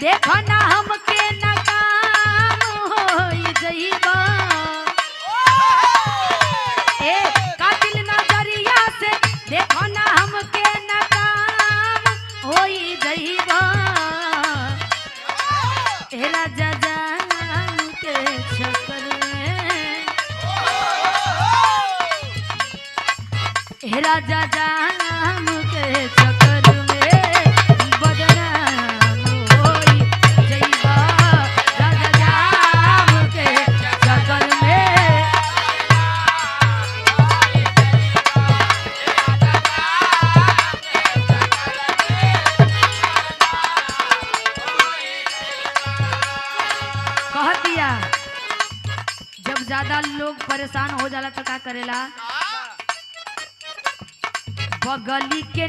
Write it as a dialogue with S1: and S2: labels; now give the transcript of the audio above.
S1: देखो ना हमके नाकाम होई जइबा ए कातिल नजरिया से देखो ना हमके नाकाम होई जइबा ए राजा जान के चक्कर में ए राजा जान के चक्कर में बदनाम होई जइबा राजा जान के चक्कर में कह दिया। जब ज्यादा लोग परेशान हो जाला तो का करेला बगली के